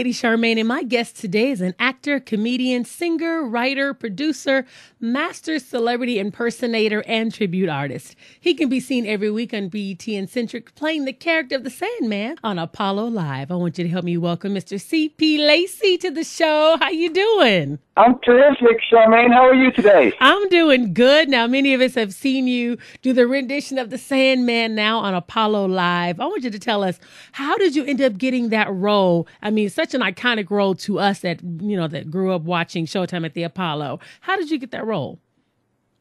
Lady Charmaine, and my guest today is an actor, comedian, singer, writer, producer, master celebrity impersonator, and tribute artist. He can be seen every week on BET and Centric playing the character of the Sandman on Apollo Live. I want you to help me welcome Mr. C.P. Lacey to the show. How you doing? I'm terrific, Charmaine. How are you today? I'm doing good. Now, many of us have seen you do the rendition of the Sandman now on Apollo Live. I want you to tell us, how did you end up getting that role? I mean, such an iconic role to us that, you know, that grew up watching Showtime at the Apollo. How did you get that role?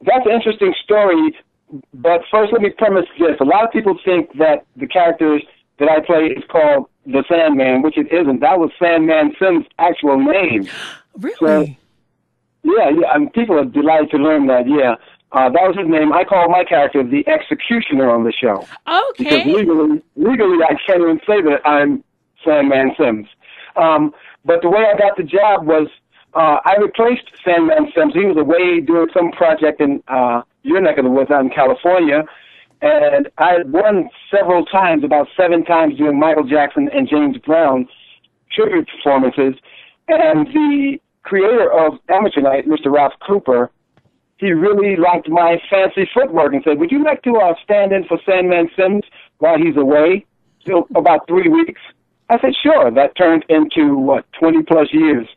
That's an interesting story, but first let me premise this. A lot of people think that the characters that I play is called the Sandman, which it isn't. That was Sandman Sim's actual name. Really? So, yeah. And people are delighted to learn that, yeah. That was his name. I call my character the executioner on the show. Okay. Because legally, I can't even say that I'm Sandman Sims. But the way I got the job was I replaced Sandman Sims. He was away doing some project in your neck of the woods out in California. And I had won several times, about 7 times, doing Michael Jackson and James Brown tribute performances. And the creator of Amateur Night, Mr. Ralph Cooper, he really liked my fancy footwork and said, would you like to stand in for Sandman Sims while he's away? Still about 3 weeks. I said, sure. That turned into, 20-plus years.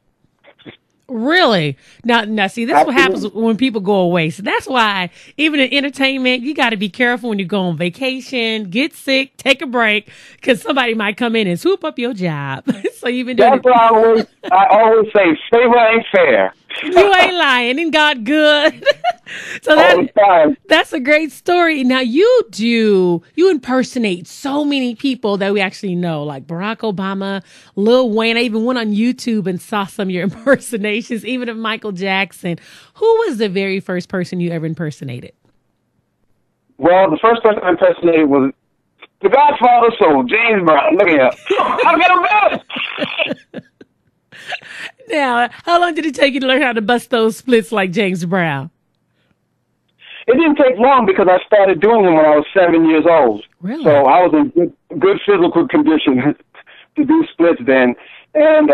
Really? Now, see, this is what happens when people go away. So that's why, even in entertainment, you got to be careful when you go on vacation, get sick, take a break, because somebody might come in and swoop up your job. So you've been doing That's what I always say, favor ain't fair. You ain't lying, and God good. So that's a great story. Now you impersonate so many people that we actually know, like Barack Obama, Lil Wayne. I even went on YouTube and saw some of your impersonations, even of Michael Jackson. Who was the very first person you ever impersonated? Well, the first person I impersonated was the Godfather soul, James Brown. Look at him. I'm going to Now, how long did it take you to learn how to bust those splits like James Brown? It didn't take long because I started doing them when I was 7 years old. Really? So I was in good physical condition to do splits then. And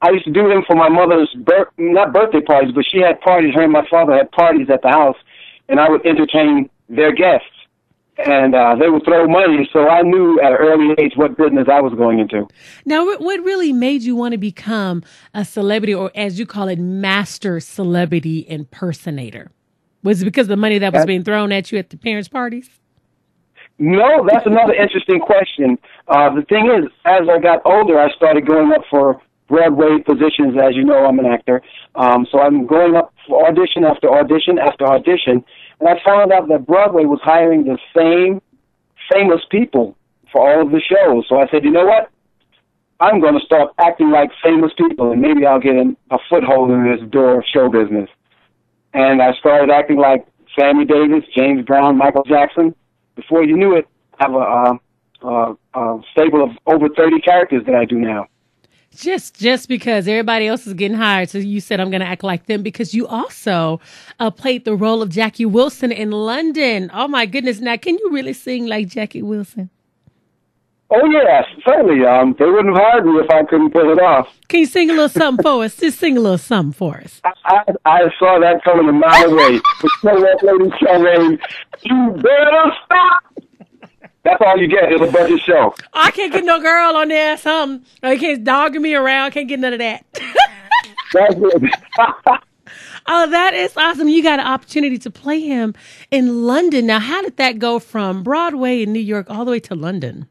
I used to do them for my mother's, not birthday parties, but she had parties. Her and my father had parties at the house, and I would entertain their guests. And they would throw money, so I knew at an early age what business I was going into. Now, what really made you want to become a celebrity, or as you call it, master celebrity impersonator? Was it because of the money that was being thrown at you at the parents' parties? No, that's another interesting question. The thing is, as I got older, I started going up for Broadway positions. As you know, I'm an actor. So I'm going up for audition after audition after audition. And I found out that Broadway was hiring the same famous people for all of the shows. So I said, you know what? I'm going to start acting like famous people, and maybe I'll get a foothold in this door of show business. And I started acting like Sammy Davis, James Brown, Michael Jackson. Before you knew it, I have a stable of over 30 characters that I do now. Just because everybody else is getting hired, so you said I'm going to act like them, because you also played the role of Jackie Wilson in London. Oh, my goodness. Now, can you really sing like Jackie Wilson? Oh, yes, certainly. They wouldn't have hired me if I couldn't pull it off. Can you sing a little something for us? Just sing a little something for us. I saw that coming a mile away. But you know what, Lady Charmaine? You better stop. That's all you get is a budget show. I can't get no girl on there or something. Or you can't dogging me around. Can't get none of that. That's it. Oh, that is awesome. You got an opportunity to play him in London. Now, how did that go from Broadway in New York all the way to London?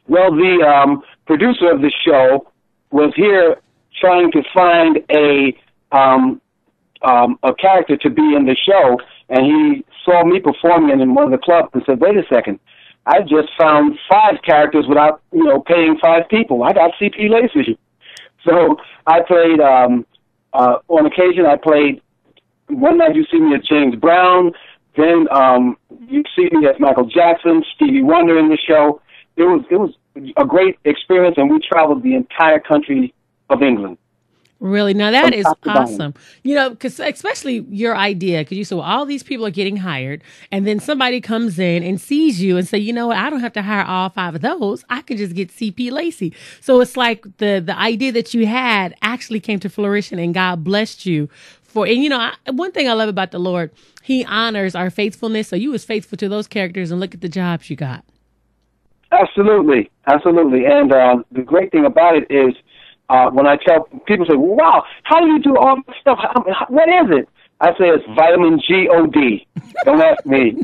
Well, the producer of the show was here trying to find a character to be in the show, and he saw me performing in one of the clubs and said, wait a second, I just found 5 characters without, paying 5 people. I got C.P. Lacey. So I played, on occasion, one night you see me as James Brown, then you see me as Michael Jackson, Stevie Wonder in the show. It was a great experience, and we traveled the entire country of England. Really? Now that is awesome. You know, because especially your idea, because you said, well, all these people are getting hired, and then somebody comes in and sees you and say, you know what, I don't have to hire all 5 of those. I can just get CP Lacey. So it's like the idea that you had actually came to fruition, and God blessed you for. And you know, one thing I love about the Lord, He honors our faithfulness. So you was faithful to those characters, and look at the jobs you got. Absolutely, absolutely. And the great thing about it is, when I tell people, say, wow, how do you do all this stuff? What is it? I say it's vitamin G-O-D. Don't ask me.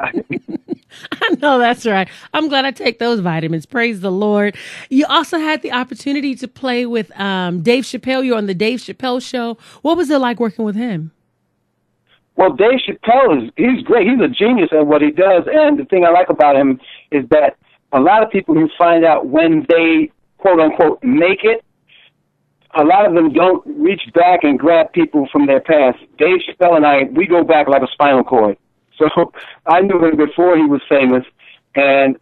I know that's right. I'm glad I take those vitamins. Praise the Lord. You also had the opportunity to play with Dave Chappelle. You're on the Dave Chappelle show. What was it like working with him? Well, Dave Chappelle, he's great. He's a genius at what he does. And the thing I like about him is that a lot of people who find out when they, quote unquote, make it, a lot of them don't reach back and grab people from their past. Dave Chappelle and I, we go back like a spinal cord. So I knew him before he was famous, and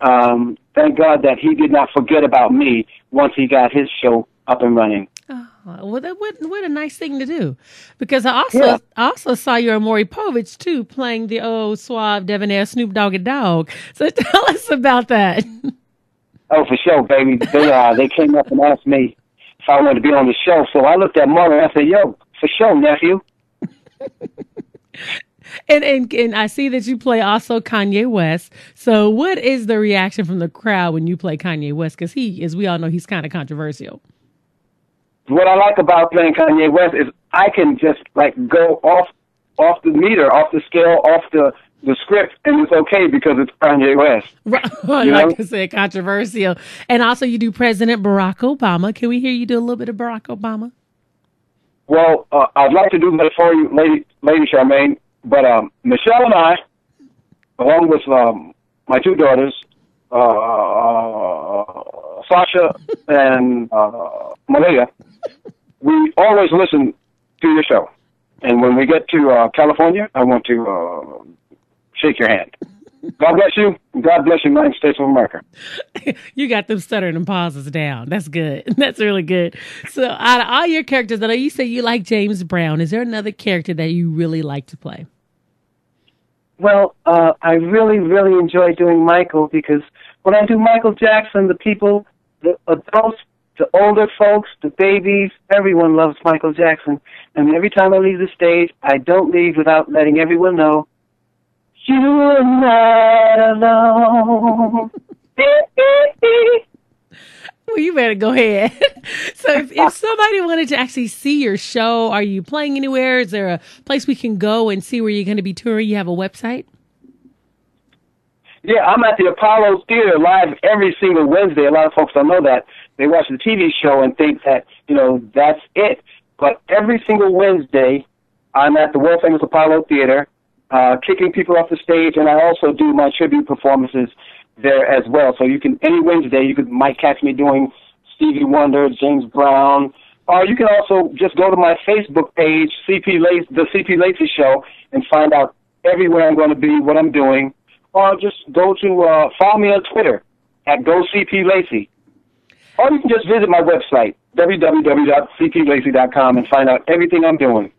thank God that he did not forget about me once he got his show up and running. Oh, well, what a nice thing to do. Because I also saw you on Maury Povich, too, playing the old suave debonair Snoop Doggy Dogg. So tell us about that. Oh, for sure, baby. They came up and asked me if I wanted to be on the show. So I looked at Maury and I said, yo, for sure, nephew. And I see that you play also Kanye West. So what is the reaction from the crowd when you play Kanye West? Because he, as we all know, he's kind of controversial. What I like about playing Kanye West is I can just like go off the meter, off the scale, off the script, and it's okay because it's Kanye West. Right. Like I said, controversial. And also you do President Barack Obama. Can we hear you do a little bit of Barack Obama? Well, I'd like to do that for you, Lady Charmaine, but Michelle and I, along with my 2 daughters, Sasha and Malia, we always listen to your show. And when we get to California, I want to shake your hand. God bless you. God bless you, United States of America. You got them stuttering and pauses down. That's good. That's really good. So out of all your characters, I know you say you like James Brown. Is there another character that you really like to play? Well, I really, really enjoy doing Michael because when I do Michael Jackson, the people, the adults, the older folks, the babies, everyone loves Michael Jackson. And every time I leave the stage, I don't leave without letting everyone know, you are not alone. Well, you better go ahead. So if somebody wanted to actually see your show, are you playing anywhere? Is there a place we can go and see where you're going to be touring? You have a website? Yeah, I'm at the Apollo Theater live every single Wednesday. A lot of folks don't know that. They watch the TV show and think that, that's it. But every single Wednesday, I'm at the world-famous Apollo Theater, kicking people off the stage, and I also do my tribute performances there as well. So any Wednesday, might catch me doing Stevie Wonder, James Brown, or you can also just go to my Facebook page, the CP Lacey Show, and find out everywhere I'm going to be, what I'm doing, or just go to follow me on Twitter at GoCPLacey. Or you can just visit my website, www.cplacey.com, and find out everything I'm doing.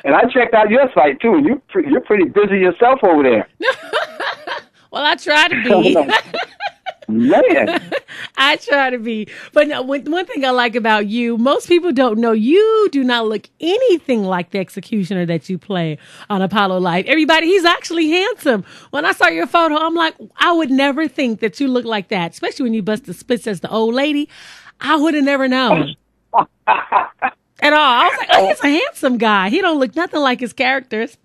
And I checked out your site, too, and you're pretty busy yourself over there. Well, I try to be. Man. I try to be. But no, one thing I like about you, most people don't know, you do not look anything like the executioner that you play on Apollo Live. Everybody, he's actually handsome. When I saw your photo, I'm like, I would never think that you look like that, especially when you bust the splits as the old lady. I would have never known. At all. I was like, oh, he's a handsome guy. He don't look nothing like his characters.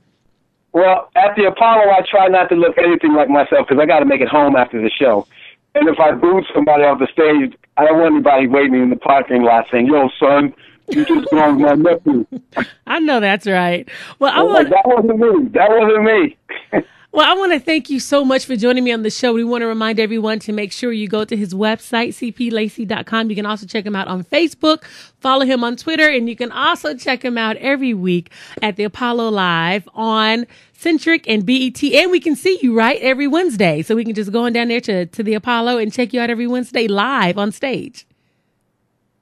Well, at the Apollo, I try not to look anything like myself because I got to make it home after the show. And if I booed somebody off the stage, I don't want anybody waiting in the parking lot saying, yo, son, you just wronged my nephew. I know that's right. Well, that wasn't me. That wasn't me. Well, I want to thank you so much for joining me on the show. We want to remind everyone to make sure you go to his website, cplacey.com. You can also check him out on Facebook, follow him on Twitter, and you can also check him out every week at the Apollo Live on Centric and BET. And we can see you, right, every Wednesday. So we can just go on down there to the Apollo and check you out every Wednesday live on stage.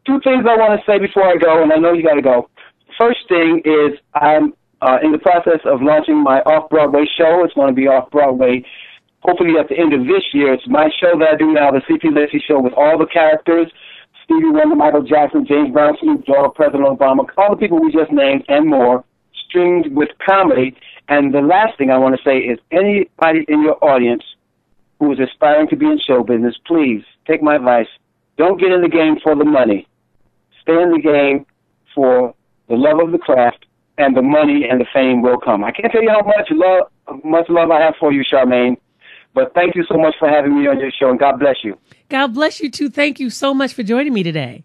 2 things I want to say before I go, and I know you got to go. first thing is I'm in the process of launching my off-Broadway show. It's going to be off-Broadway hopefully at the end of this year. It's my show that I do now, the C.P. Lacey Show, with all the characters, Stevie Wonder, Michael Jackson, James Brown, Snoop Dogg, President Obama, all the people we just named and more, streamed with comedy. And the last thing I want to say is anybody in your audience who is aspiring to be in show business, please take my advice. Don't get in the game for the money. Stay in the game for the love of the craft, and the money and the fame will come. I can't tell you how much love I have for you, Charmaine. But thank you so much for having me on your show, and God bless you. God bless you, too. Thank you so much for joining me today.